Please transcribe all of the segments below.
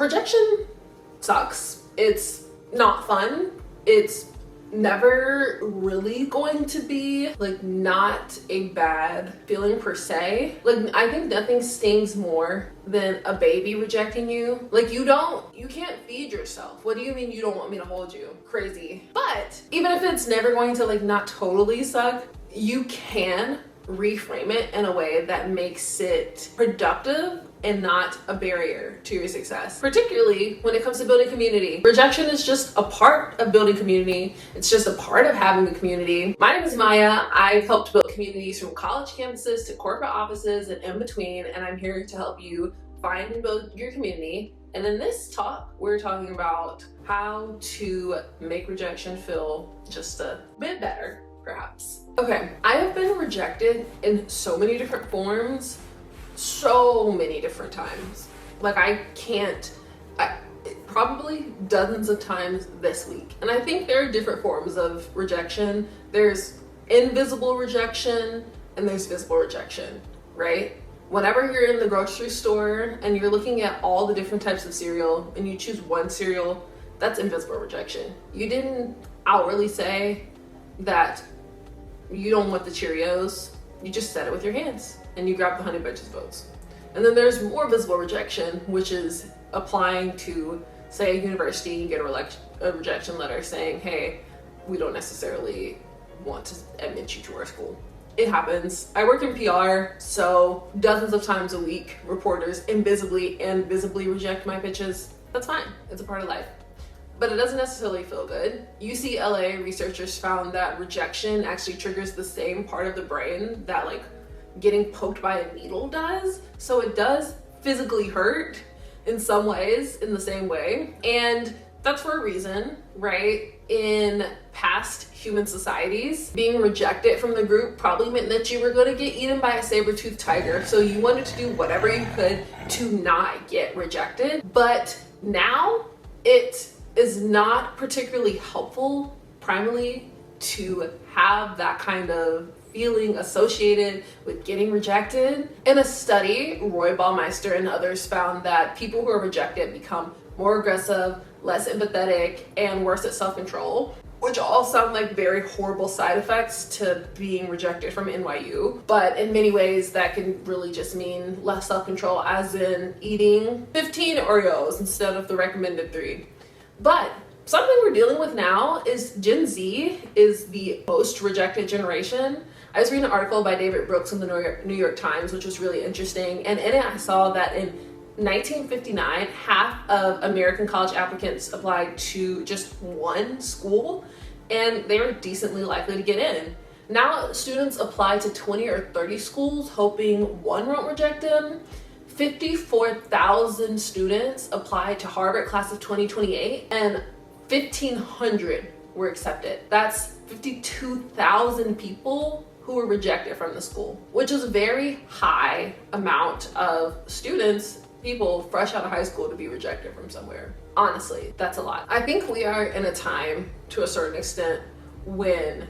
Rejection sucks. It's not fun. It's never really going to be like not a bad feeling per se. Like, I think nothing stings more than a baby rejecting you. Like, you can't feed yourself. What do you mean you don't want me to hold you? Crazy. But even if it's never going to like not totally suck, you can reframe it in a way that makes it productive and not a barrier to your success, particularly when it comes to building community. Rejection is just a part of building community. It's just a part of having a community. My name is Maya. I've helped build communities from college campuses to corporate offices and in between, and I'm here to help you find and build your community. And in this talk, we're talking about how to make rejection feel just a bit better, perhaps. Okay, I have been rejected in so many different forms, so many different times. Like, probably dozens of times this week. And I think there are different forms of rejection. There's invisible rejection and there's visible rejection, right? Whenever you're in the grocery store and you're looking at all the different types of cereal and you choose one cereal, that's invisible rejection. You didn't outwardly say that you don't want the Cheerios. You just said it with your hands and you grab the Honey Bunches of Oats. And then there's more visible rejection, which is applying to, say, a university and get a rejection letter saying, hey, we don't necessarily want to admit you to our school. It happens. I work in PR, so dozens of times a week, reporters invisibly and visibly reject my pitches. That's fine. It's a part of life. But it doesn't necessarily feel good. UCLA researchers found that rejection actually triggers the same part of the brain that like getting poked by a needle does. So it does physically hurt in some ways in the same way. And that's for a reason, right? In past human societies, being rejected from the group probably meant that you were going to get eaten by a saber-toothed tiger. So you wanted to do whatever you could to not get rejected. But now it is not particularly helpful primarily to have that kind of feeling associated with getting rejected. In a study, Roy Baumeister and others found that people who are rejected become more aggressive, less empathetic, and worse at self-control, which all sound like very horrible side effects to being rejected from NYU. But in many ways, that can really just mean less self-control, as in eating 15 Oreos instead of the recommended 3. But something we're dealing with now is Gen Z is the most rejected generation. I was reading an article by David Brooks in the New York Times, which was really interesting. And in it, I saw that in 1959, half of American college applicants applied to just one school, and they were decently likely to get in. Now students apply to 20 or 30 schools, hoping one won't reject them. 54,000 students applied to Harvard class of 2028, and 1,500 were accepted. That's 52,000 people who were rejected from the school, which is a very high amount of students, people fresh out of high school, to be rejected from somewhere. Honestly, that's a lot. I think we are in a time, to a certain extent, when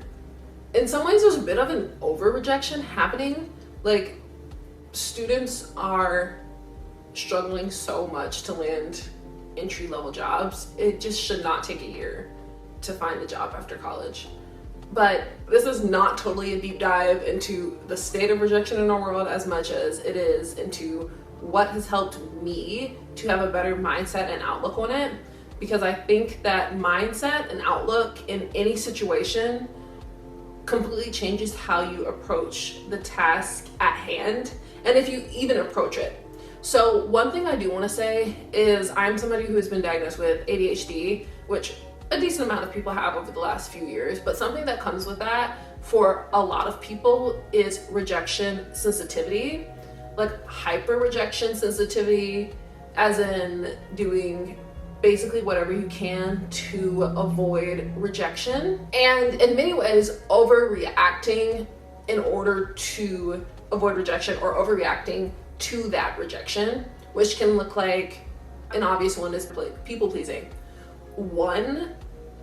in some ways there's a bit of an over-rejection happening. Like, students are struggling so much to land entry-level jobs. It just should not take a year to find a job after college. But this is not totally a deep dive into the state of rejection in our world as much as it is into what has helped me to have a better mindset and outlook on it. Because I think that mindset and outlook in any situation completely changes how you approach the task at hand, and if you even approach it. So one thing I do want to say is I'm somebody who has been diagnosed with ADHD, which a decent amount of people have over the last few years, but something that comes with that for a lot of people is rejection sensitivity, like hyper rejection sensitivity, as in doing basically whatever you can to avoid rejection, and in many ways overreacting in order to avoid rejection, or overreacting to that rejection, which can look like, an obvious one is people pleasing. One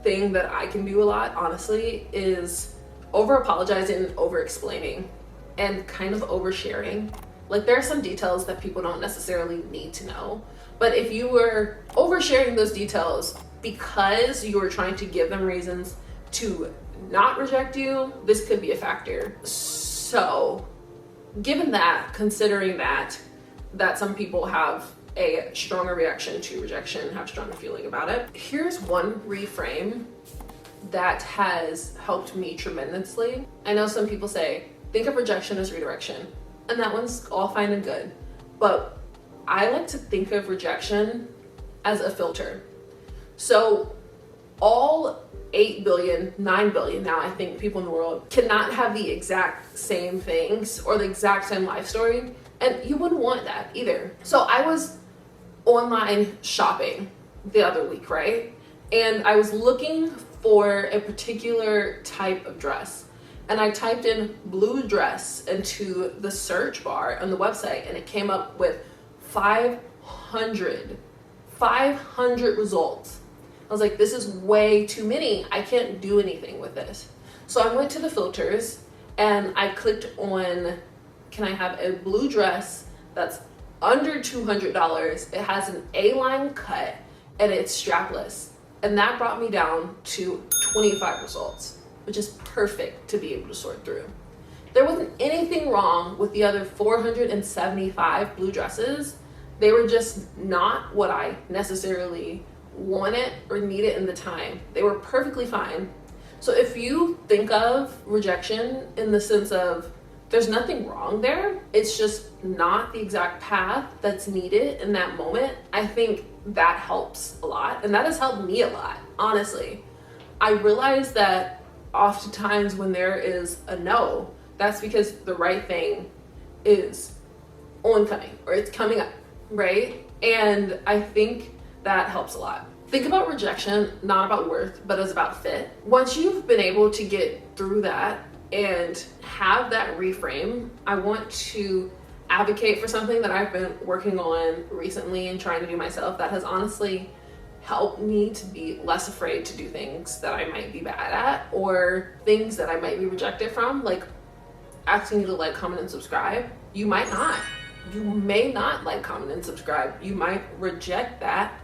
thing that I can do a lot, honestly, is over apologizing and over explaining and kind of oversharing. Like, there are some details that people don't necessarily need to know, But if you were oversharing those details because you were trying to give them reasons to not reject you, this could be a factor. So given that, considering that some people have a stronger reaction to rejection, have a stronger feeling about it, here's one reframe that has helped me tremendously. I know some people say, think of rejection as redirection, and that one's all fine and good. But I like to think of rejection as a filter. So all 8 billion, 9 billion now, I think, people in the world cannot have the exact same things or the exact same life story. And you wouldn't want that either. So I was online shopping the other week, right? And I was looking for a particular type of dress. And I typed in blue dress into the search bar on the website, and it came up with 500 results. I was like, this is way too many. I can't do anything with this. So I went to the filters and I clicked on, can I have a blue dress that's under $200? It has an A-line cut and it's strapless. And that brought me down to 25 results, which is perfect to be able to sort through. There wasn't anything wrong with the other 475 blue dresses. They were just not what I necessarily wanted or needed in the time. They were perfectly fine. So if you think of rejection in the sense of there's nothing wrong there, it's just not the exact path that's needed in that moment, I think that helps a lot. And that has helped me a lot, honestly. I realize that oftentimes when there is a no, that's because the right thing is oncoming or it's coming up, right? And I think that helps a lot. Think about rejection, not about worth, but as about fit. Once you've been able to get through that and have that reframe, I want to advocate for something that I've been working on recently and trying to do myself that has honestly helped me to be less afraid to do things that I might be bad at or things that I might be rejected from, like asking you to like, comment, and subscribe. You might not. You may not like, comment, and subscribe. You might reject that,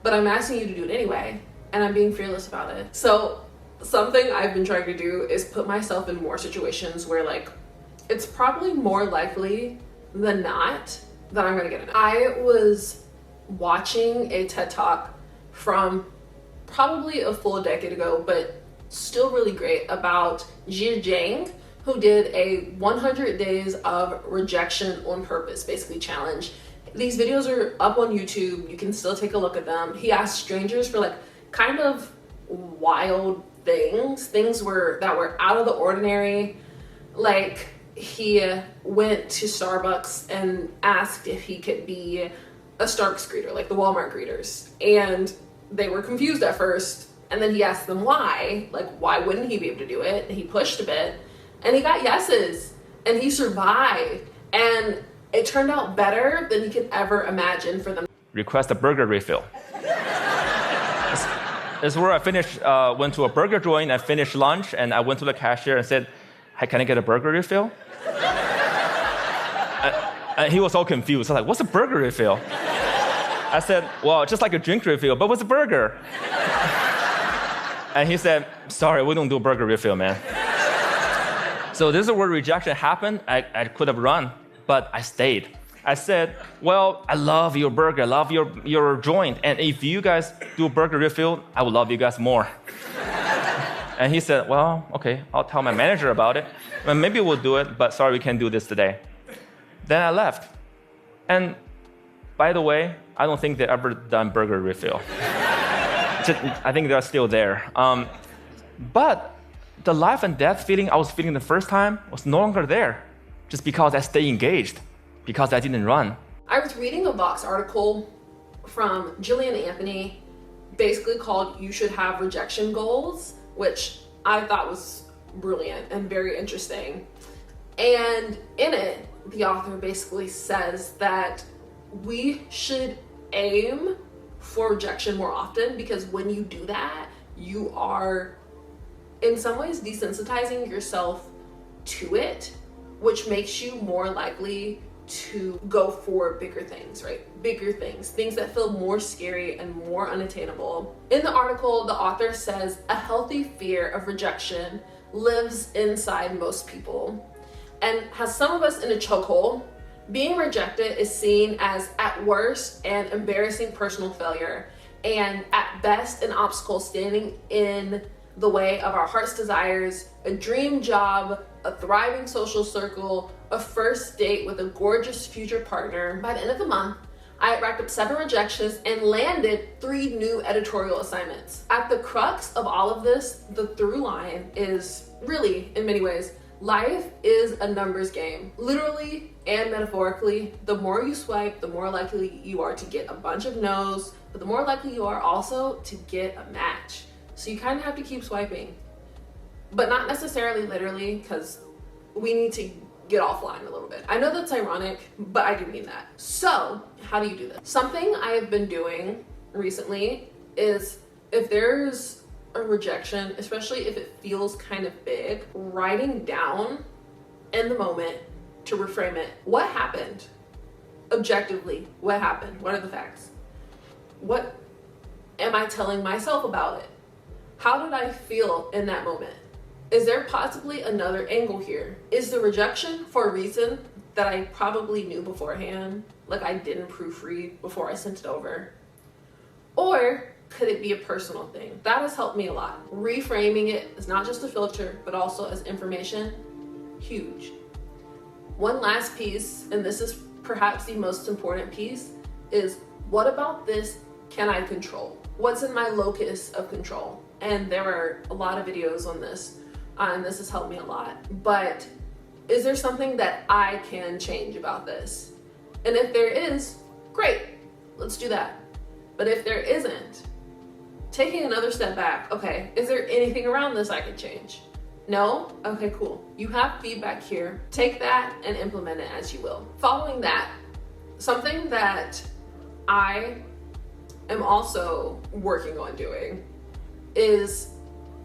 but I'm asking you to do it anyway, and I'm being fearless about it. So something I've been trying to do is put myself in more situations where like it's probably more likely than not that I'm gonna get it. I was watching a TED Talk from probably a full decade ago, but still really great, about Jia Zhang, who did a 100 days of rejection on purpose, basically challenge. These videos are up on YouTube. You can still take a look at them. He asked strangers for like kind of wild things that were out of the ordinary. Like he went to Starbucks and asked if he could be a Starbucks greeter, like the Walmart greeters. And they were confused at first. And then he asked them why, like why wouldn't he be able to do it? And he pushed a bit and he got yeses and he survived. And it turned out better than he could ever imagine for them. Request a burger refill. It's where I finished, went to a burger joint, I finished lunch, and I went to the cashier and said, hey, can I get a burger refill? And he was all confused. I was like, what's a burger refill? I said, well, just like a drink refill, but what's a burger? And he said, sorry, we don't do burger refill, man. So this is where rejection happened. I could have run, but I stayed. I said, well, I love your burger, I love your joint, and if you guys do burger refill, I would love you guys more. And he said, well, okay, I'll tell my manager about it. Well, maybe we'll do it, but sorry, we can't do this today. Then I left. And by the way, I don't think they ever done burger refill. I think they're still there. But the life and death feeling I was feeling the first time was no longer there, just because I stayed engaged, because I didn't run. I was reading a Vox article from Gillian Anthony, basically called You Should Have Rejection Goals, which I thought was brilliant and very interesting. And in it, the author basically says that we should aim for rejection more often, because when you do that, you are in some ways desensitizing yourself to it, which makes you more likely to go for bigger things, right? Bigger things, things that feel more scary and more unattainable. In the article, the author says a healthy fear of rejection lives inside most people and has some of us in a chokehold. Being rejected is seen as, at worst, an embarrassing personal failure, and at best, an obstacle standing in the way of our heart's desires, a dream job, a thriving social circle, a first date with a gorgeous future partner. By the end of the month, I had racked up 7 rejections and landed 3 new editorial assignments. At the crux of all of this, the through line is really, in many ways, life is a numbers game. Literally and metaphorically, the more you swipe, the more likely you are to get a bunch of no's, but the more likely you are also to get a match. So you kind of have to keep swiping, but not necessarily literally, because we need to get offline a little bit. I know that's ironic, but I do mean that. So how do you do this? Something I have been doing recently is, if there's a rejection, especially if it feels kind of big, writing down in the moment to reframe it. What happened? Objectively, what happened? What are the facts? What am I telling myself about it? How did I feel in that moment? Is there possibly another angle here? Is the rejection for a reason that I probably knew beforehand, like I didn't proofread before I sent it over? Or could it be a personal thing? That has helped me a lot. Reframing it is not just a filter, but also as information, huge. One last piece, and this is perhaps the most important piece, is what about this can I control? What's in my locus of control? And there are a lot of videos on this, and this has helped me a lot. But is there something that I can change about this? And if there is, great, let's do that. But if there isn't, taking another step back, okay, is there anything around this I could change? No? Okay, cool. You have feedback here. Take that and implement it as you will. Following that, something that I am also working on doing is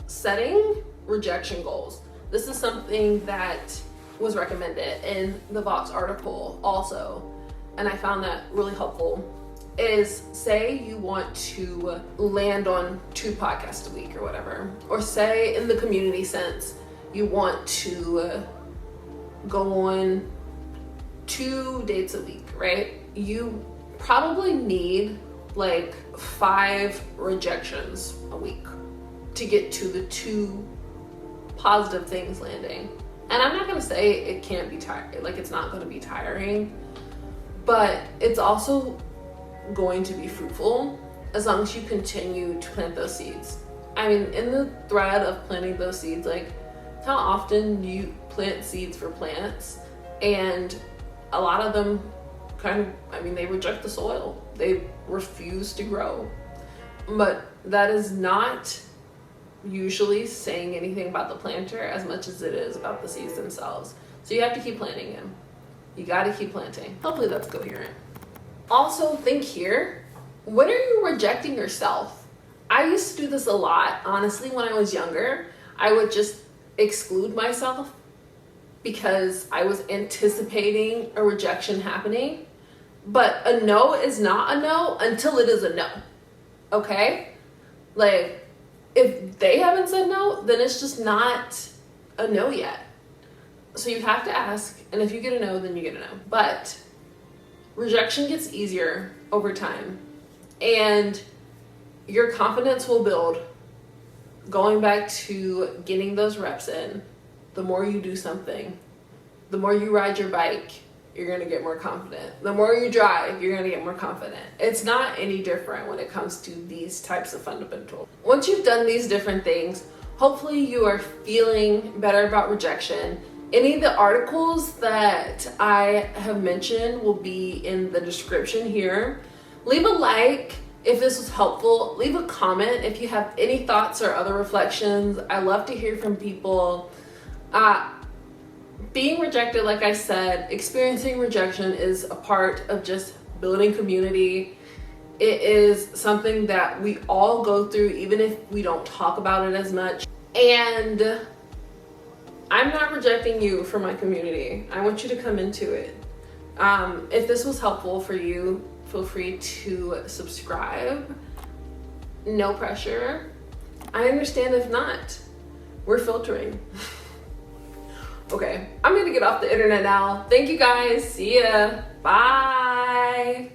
setting rejection goals. This is something that was recommended in the Vox article also, and I found that really helpful. Is, say you want to land on 2 podcasts a week or whatever, or say in the community sense you want to go on 2 dates a week, right? You probably need like 5 rejections a week to get to the 2 positive things landing. And I'm not gonna say it can't be tiring, like it's not gonna be tiring, but it's also going to be fruitful as long as you continue to plant those seeds. I mean, in the thread of planting those seeds, like how often you plant seeds for plants, and a lot of them they reject the soil. They refuse to grow. But that is not usually saying anything about the planter as much as it is about the seeds themselves. So you have to keep planting them. You gotta keep planting. Hopefully that's coherent. Also think here, when are you rejecting yourself? I used to do this a lot, honestly, when I was younger. I would just exclude myself because I was anticipating a rejection happening. But a no is not a no until it is a no, okay? Like, if they haven't said no, then it's just not a no yet. So you have to ask, and if you get a no, then you get a no. But rejection gets easier over time, and your confidence will build. Going back to getting those reps in, the more you do something, the more you ride your bike, you're gonna get more confident. The more you drive, you're gonna get more confident. It's not any different when it comes to these types of fundamentals. Once you've done these different things, hopefully you are feeling better about rejection. Any of the articles that I have mentioned will be in the description here. Leave a like if this was helpful. Leave a comment if you have any thoughts or other reflections. I love to hear from people. Being rejected, like I said, experiencing rejection is a part of just building community. It is something that we all go through, even if we don't talk about it as much. And I'm not rejecting you for my community. I want you to come into it. If this was helpful for you, feel free to subscribe. No pressure. I understand if not. We're filtering. Okay, I'm gonna get off the internet now. Thank you guys. See ya. Bye.